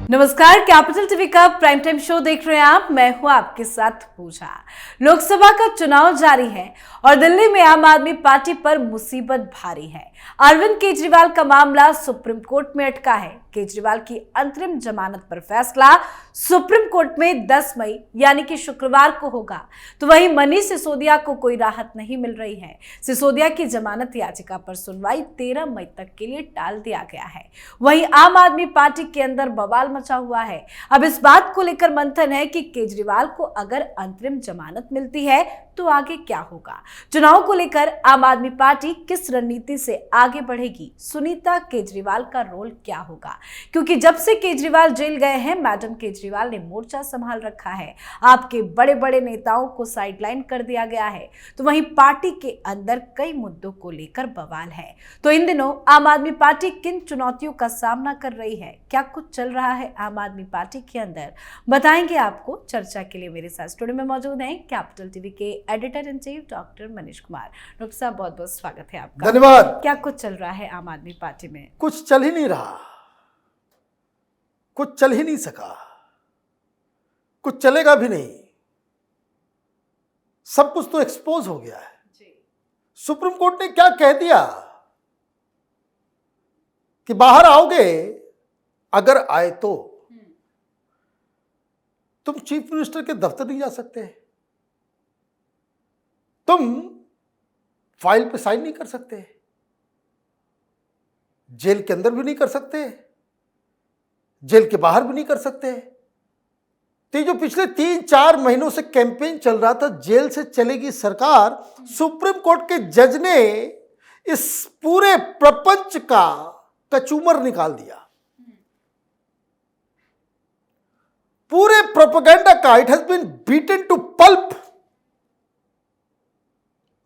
नमस्कार, capital TV का prime time show देख रहे हैं आप। मैं हूं आपके साथ पूजा। लोकसभा का चुनाव जारी है और दिल्ली में आम आदमी पार्टी पर मुसीबत भारी है। अरविंद केजरीवाल का मामला सुप्रीम कोर्ट में अटका है। केजरीवाल की अंतरिम जमानत पर फैसला सुप्रीम कोर्ट में 10 मई यानी कि शुक्रवार को होगा। तो वहीं मनीष सिसोदिया को कोई राहत नहीं मिल रही है। सिसोदिया की जमानत याचिका पर सुनवाई 13 मई तक के लिए टाल दिया गया है। वहीं आम आदमी पार्टी के अंदर बवाल मचा हुआ है। अब इस बात को लेकर मंथन है कि केजरीवाल को अगर अंतरिम जमानत मिलती है तो आगे क्या होगा। चुनाव को लेकर आम आदमी पार्टी किस रणनीति से आगे बढ़ेगी, सुनीता केजरीवाल का रोल क्या होगा, क्योंकि जब से केजरीवाल जेल गए हैं मैडम केजरीवाल ने मोर्चा संभाल रखा है। आपके बड़े बड़े नेताओं को साइडलाइन कर दिया गया है। तो वहीं पार्टी के अंदर कई मुद्दों को लेकर बवाल है। तो इन दिनों आम आदमी पार्टी किन चुनौतियों का सामना कर रही है, क्या कुछ चल रहा है आम आदमी पार्टी के अंदर, बताएंगे आपको। चर्चा के लिए मेरे साथ स्टूडियो में मौजूद हैं कैपिटल टीवी के editor in chief doctor Manish Kumar. Doctor साहब, बहुत बहुत स्वागत है आपका। धन्यवाद। क्या कुछ चल रहा है आम आदमी पार्टी में? कुछ चल ही नहीं रहा, कुछ चल ही नहीं सका, कुछ चलेगा भी नहीं। सब कुछ तो एक्सपोज हो गया है। सुप्रीम कोर्ट ने क्या कह दिया कि बाहर आओगे, अगर आए तो तुम चीफ मिनिस्टर के दफ्तर नहीं जा सकते, तुम फाइल पे साइन नहीं कर सकते, जेल के अंदर भी नहीं कर सकते, जेल के बाहर भी नहीं कर सकते। तो जो पिछले 3-4 महीनों से कैंपेन चल रहा था जेल से चलेगी सरकार, सुप्रीम कोर्ट के जज ने इस पूरे प्रपंच का कचूमर निकाल दिया। पूरे प्रोपेगेंडा का it has been beaten to pulp,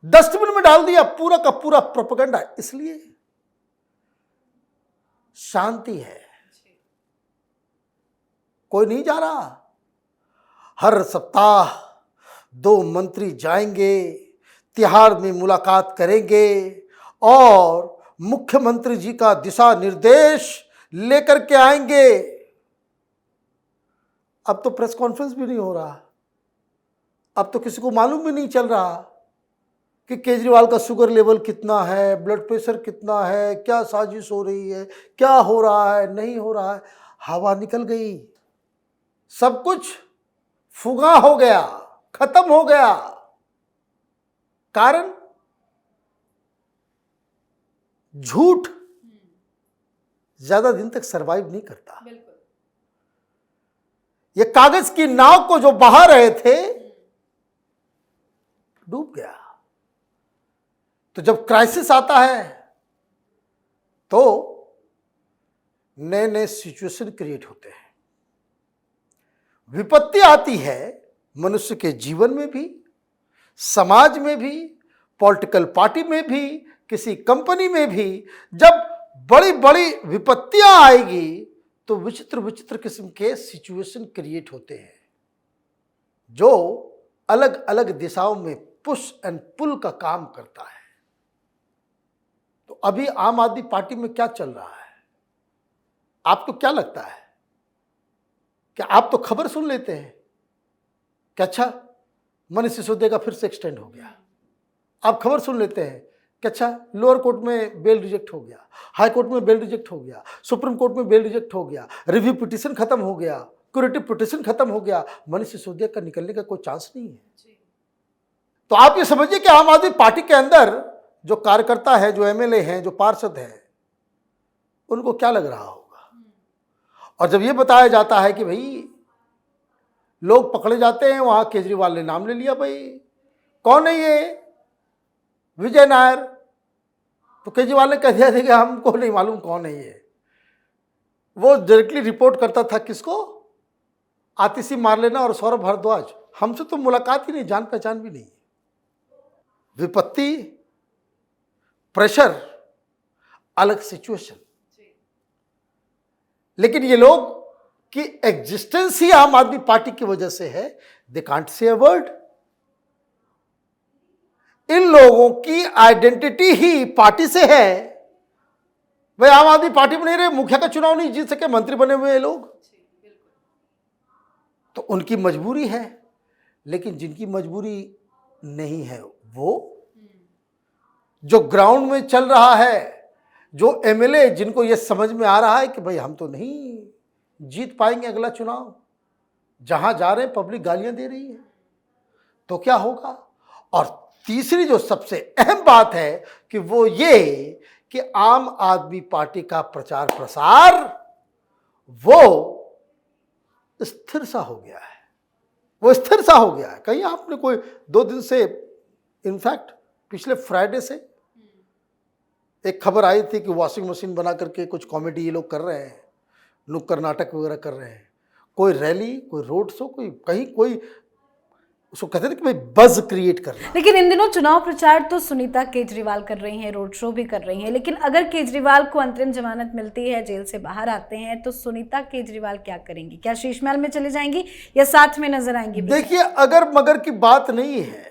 dustbin में डाल दिया पूरा का पूरा प्रोपेगेंडा। इसलिए शांति है, कोई नहीं जा रहा। हर सप्ताह 2 मंत्री जाएंगे, तिहाड़ में मुलाकात करेंगे और मुख्यमंत्री जी का दिशा निर्देश लेकर के आएंगे। अब तो प्रेस कॉन्फ्रेंस भी नहीं हो रहा, अब तो किसी को मालूम भी नहीं चल रहा कि केजरीवाल का शुगर लेवल कितना है, ब्लड प्रेशर कितना है, क्या साजिश हो रही है, क्या हो रहा है, नहीं हो रहा है। हवा निकल गई, सब कुछ फुगा हो गया, खत्म हो गया। कारण झूठ ज्यादा दिन तक सरवाइव नहीं करता। ये कागज की नाव को जो बहा रहे थे डूब गया। तो जब क्राइसिस आता है तो नए नए सिचुएशन क्रिएट होते हैं। विपत्ति आती है मनुष्य के जीवन में भी, समाज में भी, पॉलिटिकल पार्टी में भी, किसी कंपनी में भी। जब बड़ी बड़ी विपत्तियां आएगी तो विचित्र विचित्र किस्म के सिचुएशन क्रिएट होते हैं जो अलग अलग दिशाओं में पुश एंड पुल का काम करता है। तो अभी आम आदमी पार्टी में क्या चल रहा है, आपको क्या लगता है? क्या आप तो खबर सुन लेते हैं कि अच्छा मनीष सिसोदिया का फिर से एक्सटेंड हो गया, आप खबर सुन लेते हैं कि अच्छा लोअर कोर्ट में बेल रिजेक्ट हो गया, हाई कोर्ट में बेल रिजेक्ट हो गया, सुप्रीम कोर्ट में बेल रिजेक्ट हो गया, रिव्यू पिटीशन खत्म हो गया, क्यूरेटिव पिटीशन खत्म हो गया, मनीष सिसोदिया का निकलने का कोई चांस नहीं है। तो आप ये समझिए कि आम आदमी पार्टी के अंदर जो कार्यकर्ता है, जो एमएलए हैं, जो पार्षद हैं, उनको क्या लग रहा होगा। और जब ये बताया जाता है कि भाई लोग पकड़े जाते हैं, वहां केजरीवाल ने नाम ले लिया, भाई कौन है ये विजय नायर, तो केजरीवाल ने कह दिया था कि हमको नहीं मालूम कौन है ये। वो डायरेक्टली रिपोर्ट करता था किसको, आतिशी मार्लेना और सौरभ भारद्वाज। हमसे तो मुलाकात ही नहीं, जान पहचान भी नहीं। विपत्ति, प्रेशर, अलग सिचुएशन। लेकिन ये लोग की एग्जिस्टेंस ही आम आदमी पार्टी की वजह से है। They can't say a word. इन लोगों की आइडेंटिटी ही पार्टी से है। वे आम आदमी पार्टी में नहीं रहे, मुखिया का चुनाव नहीं जीत सके, मंत्री बने हुए हैं लोग। तो उनकी मजबूरी है, लेकिन जिनकी मजबूरी नहीं है वो जो ग्राउंड में चल रहा है, जो एमएलए जिनको ये समझ में आ रहा है कि भाई हम तो नहीं जीत पाएंगे अगला चुनाव, जहां जा रहे हैं पब्लिक गालियां दे रही है, तो क्या होगा। और तीसरी जो सबसे अहम बात है कि वो ये कि आम आदमी पार्टी का प्रचार प्रसार वो स्थिर सा हो गया है, वो स्थिर सा हो गया है। कहीं आपने कोई 2 दिन से, इनफैक्ट पिछले फ्राइडे से एक खबर आई थी कि वॉशिंग मशीन बना करके कुछ कॉमेडी ये लोग कर रहे हैं, नुक्कड़ नाटक वगैरह कर रहे हैं, कोई रैली, कोई रोड शो, कोई कहीं, कोई उसको कहते हैं कि भाई बज क्रिएट करना। लेकिन इन दिनों चुनाव प्रचार तो सुनीता केजरीवाल कर रही हैं, रोड शो भी कर रही हैं, लेकिन अगर केजरीवाल को अंतरिम जमानत मिलती है, जेल से बाहर आते हैं, तो सुनीता केजरीवाल क्या करेंगी? क्या शीश महल में चली जाएंगी या साथ में नजर आएंगी? देखिए, अगर मगर की बात नहीं है,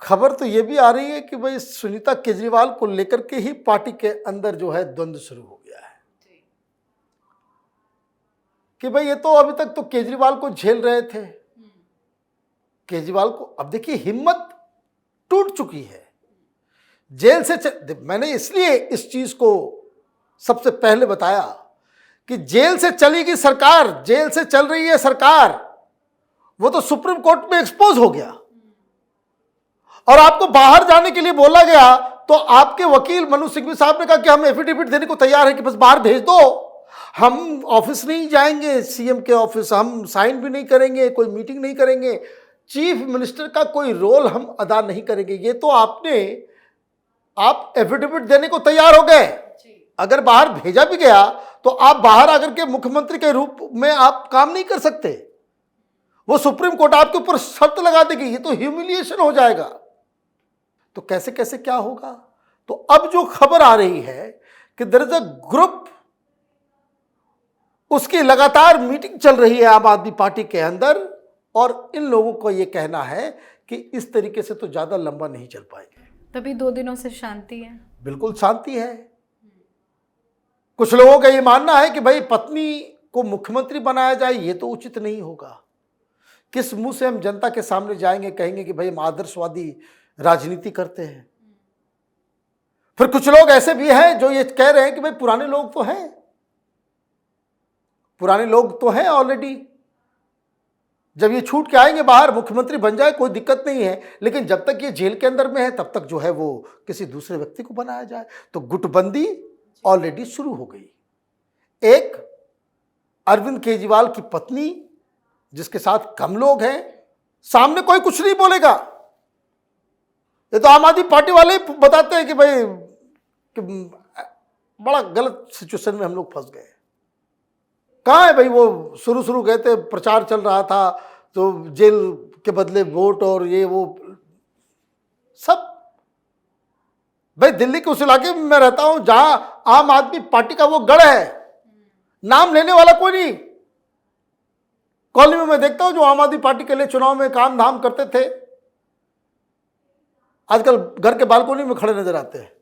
खबर तो ये भी आ रही है कि भाई सुनीता केजरीवाल को लेकर के ही पार्टी के अंदर जो है द्वंद्व शुरू हो गया है कि भाई ये तो अभी तक तो केजरीवाल को झेल रहे थे, केजरीवाल को अब देखिए हिम्मत टूट चुकी है। जेल से मैंने इसलिए इस चीज को सबसे पहले बताया कि जेल से चलेगी सरकार, जेल से चल रही है सरकार, वो तो सुप्रीम कोर्ट में एक्सपोज हो गया और आपको बाहर जाने के लिए बोला गया, तो आपके वकील मनु सिंघवी साहब ने कहा कि हम एफिडेविट देने को तैयार है कि बस बाहर भेज दो, हम ऑफिस नहीं जाएंगे, सीएम के ऑफिस हम साइन भी नहीं करेंगे, कोई मीटिंग नहीं करेंगे, चीफ मिनिस्टर का कोई रोल हम अदा नहीं करेंगे। ये तो आप एफिडेविट देने को तैयार हो गए, अगर बाहर भेजा भी गया तो आप बाहर आकर के मुख्यमंत्री के रूप में आप काम नहीं कर सकते, वो सुप्रीम कोर्ट आपके ऊपर शर्त लगा देगी, ये तो ह्यूमिलिएशन हो जाएगा। तो कैसे कैसे क्या होगा। तो अब जो खबर आ रही है कि देयर इज अ ग्रुप, उसकी लगातार मीटिंग चल रही है आम आदमी पार्टी के अंदर, और इन लोगों को यह कहना है कि इस तरीके से तो ज्यादा लंबा नहीं चल पाएंगे। तभी 2 दिनों से शांति है। बिल्कुल शांति है। कुछ लोगों का यह मानना है कि भाई पत्नी को मुख्यमंत्री बनाया जाए, ये तो उचित नहीं होगा। किस मुंह से हम जनता के सामने जाएंगे, कहेंगे कि भाई हम आदर्शवादी राजनीति करते हैं। फिर कुछ लोग ऐसे भी हैं जो ये कह रहे हैं कि भाई पुराने लोग तो हैं, पुराने लोग तो हैं ऑलरेडी, जब ये छूट के आएंगे बाहर, मुख्यमंत्री बन जाए कोई दिक्कत नहीं है, लेकिन जब तक ये जेल के अंदर में है तब तक जो है वो किसी दूसरे व्यक्ति को बनाया जाए। तो गुटबंदी ऑलरेडी शुरू हो गई। एक अरविंद केजरीवाल की पत्नी, जिसके साथ कम लोग हैं, सामने कोई कुछ नहीं बोलेगा। ये तो आम आदमी पार्टी वाले बताते हैं कि भाई कि बड़ा गलत सिचुएशन में हम लोग फंस गए। कहाँ है भाई, वो शुरू गए थे, प्रचार चल रहा था, तो जेल के बदले वोट और ये वो सब। भाई दिल्ली के उस इलाके में मैं रहता हूं जहां आम आदमी पार्टी का वो गढ़ है, नाम लेने वाला कोई नहीं। कॉलोनी में मैं देखता हूं जो आम आदमी पार्टी के लिए चुनाव में काम धाम करते थे, आजकल घर के बालकोनी में खड़े नजर आते हैं।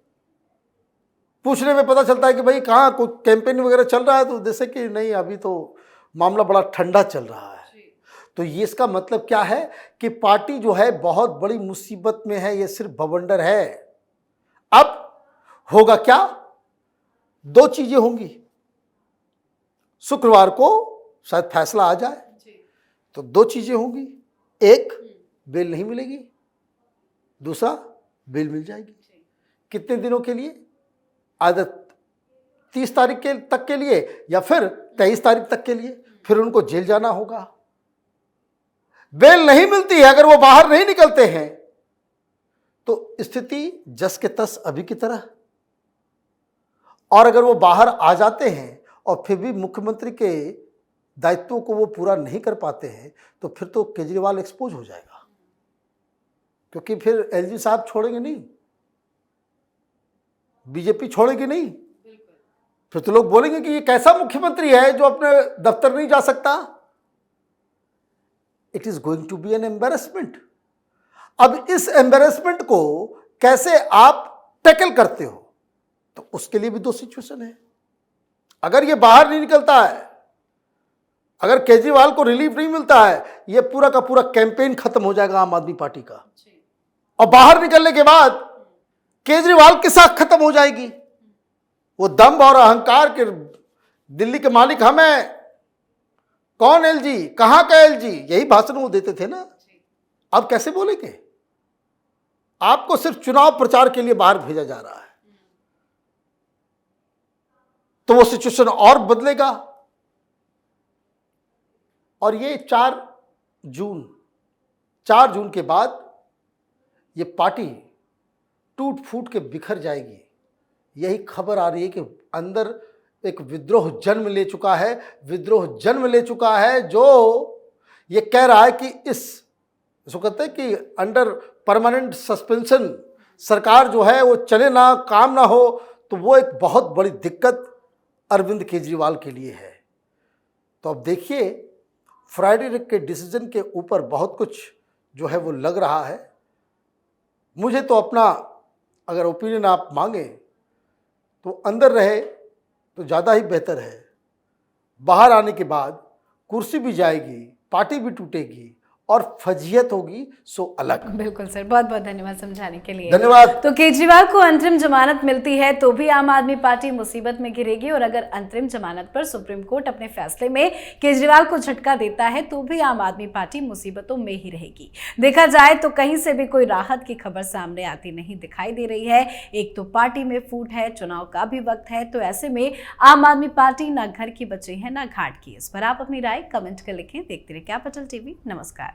पूछने में पता चलता है कि भाई कहाँ कोई कैंपेन वगैरह चल रहा है, तो जैसे कि नहीं, अभी तो मामला बड़ा ठंडा चल रहा है। तो ये इसका मतलब क्या है कि पार्टी जो है बहुत बड़ी मुसीबत में है, ये सिर्फ बवंडर है। अब होगा क्या, 2 चीजें होंगी। शुक्रवार को शायद फैसला आ जाए, तो 2 चीजें होंगी। एक, बेल नहीं मिलेगी, दूसरा बेल मिल जाएगी। कितने दिनों के लिए, आदत 30 तारीख तक के लिए या फिर 23 तारीख तक के लिए, फिर उनको जेल जाना होगा। बेल नहीं मिलती है, अगर वो बाहर नहीं निकलते हैं तो स्थिति जस के तस अभी की तरह। और अगर वो बाहर आ जाते हैं और फिर भी मुख्यमंत्री के दायित्वों को वो पूरा नहीं कर पाते हैं, तो फिर तो केजरीवाल एक्सपोज हो जाएगा, क्योंकि फिर एलजी साहब छोड़ेंगे नहीं, बीजेपी छोड़ेगी नहीं। फिर तो लोग बोलेंगे कि ये कैसा मुख्यमंत्री है जो अपने दफ्तर नहीं जा सकता। It is going to be an embarrassment. अब इस एम्बेरसमेंट को कैसे आप टैकल करते हो, तो उसके लिए भी 2 सिचुएशन है। अगर ये बाहर नहीं निकलता है, अगर केजरीवाल को रिलीफ नहीं मिलता है, ये पूरा का पूरा कैंपेन खत्म हो जाएगा आम आदमी पार्टी का। और बाहर निकलने के बाद केजरीवाल की साख खत्म हो जाएगी। वो दम्भ और अहंकार के दिल्ली के मालिक हम हैं, कौन एलजी, कहां का एलजी, यही भाषण वो देते थे ना। अब कैसे बोलेंगे? आपको सिर्फ चुनाव प्रचार के लिए बाहर भेजा जा रहा है, तो वो सिचुएशन और बदलेगा। और ये 4 जून के बाद ये पार्टी टूट फूट के बिखर जाएगी। यही खबर आ रही है कि अंदर एक विद्रोह जन्म ले चुका है, जो ये कह रहा है कि इसको कहते हैं कि अंडर परमानेंट सस्पेंशन सरकार जो है वो चले ना, काम ना हो, तो वो एक बहुत बड़ी दिक्कत अरविंद केजरीवाल के लिए है। तो अब देखिए, फ्राइडे के डिसीजन के ऊपर बहुत कुछ जो है वो लग रहा है। मुझे तो अपना अगर ओपिनियन आप मांगे तो अंदर रहे तो ज़्यादा ही बेहतर है। बाहर आने के बाद कुर्सी भी जाएगी, पार्टी भी टूटेगी और फजीयत होगी सो अलग। बिल्कुल सर, बहुत बहुत धन्यवाद समझाने के लिए। धन्यवाद। तो केजरीवाल को अंतरिम जमानत मिलती है तो भी आम आदमी पार्टी मुसीबत में घिरेगी, और अगर अंतरिम जमानत पर सुप्रीम कोर्ट अपने फैसले में केजरीवाल को झटका देता है तो भी आम आदमी पार्टी मुसीबतों में ही रहेगी। देखा जाए तो कहीं से भी कोई राहत की खबर सामने आती नहीं दिखाई दे रही है। एक तो पार्टी में फूट है, चुनाव का भी वक्त है, तो ऐसे में आम आदमी पार्टी ना घर की बची है ना घाट की। इस पर आप अपनी राय कमेंट कर लिखें। देखते रहिए कैपिटल टीवी। नमस्कार।